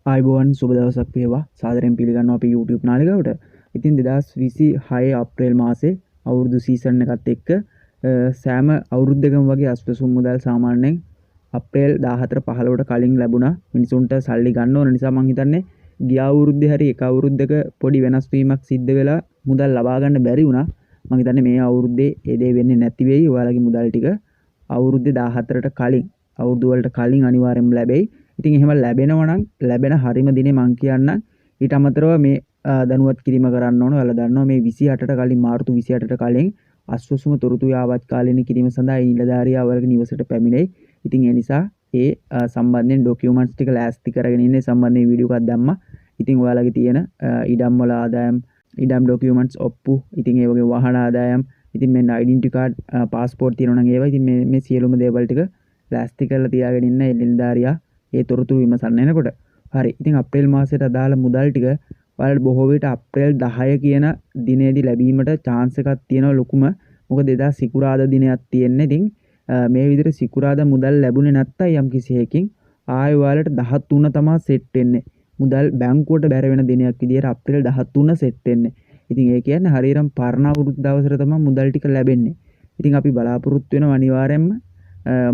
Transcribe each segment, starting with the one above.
ආයිබෝවන් සුබ දවසක් වේවා. සාදරයෙන් පිළිගන්නවා අපේ YouTube නාලිකාවට. ඉතින් 2026 අප්‍රේල් මාසේ අවුරුදු සීසන් එකත් එක්ක සෑම අවුරුද්දකම වගේ අස්පසුම් මුදල් සාමාන්‍යයෙන් අප්‍රේල් 14 15ට කලින් ලැබුණා. මිනිසුන්ට සල්ලි ගන්න ඕන නිසා මං හිතන්නේ ගිය අවුරුද්දේ හරි එක අවුරුද්දක පොඩි වෙනස් වීමක් සිද්ධ වෙලා මුදල් ලබා ගන්න බැරි වුණා. මං හිතන්නේ මේ අවුරුද්දේ ඒ දේ වෙන්නේ නැති වෙයි. ඔයාලගේ මුදල් ටික අවුරුද්දේ 14ට කලින් අවුරුදු වලට කලින් අනිවාර්යෙන්ම ලැබෙයි. ඉතින් එහෙම ලැබෙනවා නම් ලැබෙන හරිම දිනේ මං කියන්නම්. ඊට අමතරව මේ දැනුවත් කිරීම කරන්න ඕන. ඔයාලා දන්නවා මේ 28ට කලින් මාර්තු 28ට කලින් අස්වසුම තොරතුරු යාවත්කාලීන කිරීම සඳහා නිලධාරියා වර්ග නිවසට පැමිණෙයි. ඉතින් ඒ නිසා ඒ සම්බන්ධයෙන් ඩොකියුමන්ට්ස් ටික ලෑස්ති කරගෙන ඉන්නේ සම්බන්ධයෙන් වීඩියෝ එකක් දැම්මා. ඉතින් ඔයාලගේ තියෙන ඉඩම් වල ආදායම් ඉඩම් ඩොකියුමන්ට්ස් ඔප්පු ඉතින් ඒ වගේ වාහන ආදායම් ඉතින් මෙන්න ඩෙන්ටිටි කාඩ් පාස්පෝර්ට් තියෙනවා නම් ඒවා ඉතින් මේ සියලුම දේවල් ටික ලෑස්ති කරලා තියාගෙන ඉන්න නිලධාරියා ඒ තොරතුරු විමසන්න එනකොට හරි. ඉතින් අප්‍රේල් මාසයට අදාළ මුදල් ටික ඔයාලට බොහෝ විට අප්‍රේල් 10 කියන දිනේදී ලැබීමට chance එකක් තියෙනවා ලොකුම. මොකද එදා සිකුරාදා දිනයක් තියෙන්නේ. ඉතින් මේ විදිහට සිකුරාදා මුදල් ලැබුණේ නැත්තම් යම් කිසි හේකින් ආයෙ ඔයාලට 13 තමයි සෙට් වෙන්නේ. මුදල් බැංකුවට බැර වෙන දිනයක් විදිහට අප්‍රේල් 13 සෙට් වෙන්නේ. ඉතින් ඒ කියන්නේ හරියටම පරණ අවුරුදු දවසට තමයි මුදල් ටික ලැබෙන්නේ. ඉතින් අපි බලාපොරොත්තු වෙනවා අනිවාර්යයෙන්ම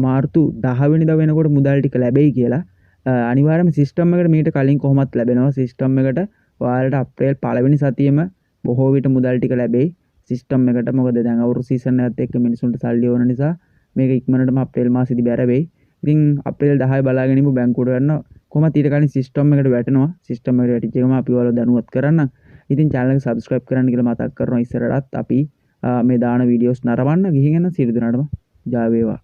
මාර්තු 10 වෙනිදා වෙනකොට මුදල් ටික ලැබෙයි කියලා. අනිවාර්යයෙන්ම සිස්ටම් එකට මීට කලින් කොහොමත් ලැබෙනවා. සිස්ටම් එකට ඔයාලට අප්‍රේල් 1 වෙනි සතියේම බොහෝ විට මුදල් ටික ලැබෙයි සිස්ටම් එකට. මොකද දැන් අවුරුදු සීසන් එකත් එක්ක මිනිසුන්ට සල්ලි ඕන නිසා මේක ඉක්මනටම අප්‍රේල් මාසෙදි බැර වෙයි. ඉතින් අප්‍රේල් 10 බලාගෙන ඉමු බැංකුවට යන්න කොහොමද ඊට කලින් සිස්ටම් එකට වැටෙනවා. සිස්ටම් එකට වැටිච්ච එකම අපි ඔයාලව දැනුවත් කරන්න. ඉතින් channel එක subscribe කරන්න කියලා මතක් කරනවා. ඉස්සරහටත් අපි මේ දාන වීඩියෝස් නරඹන්න ගිහින් යන සියලු දෙනාටම ජය වේවා.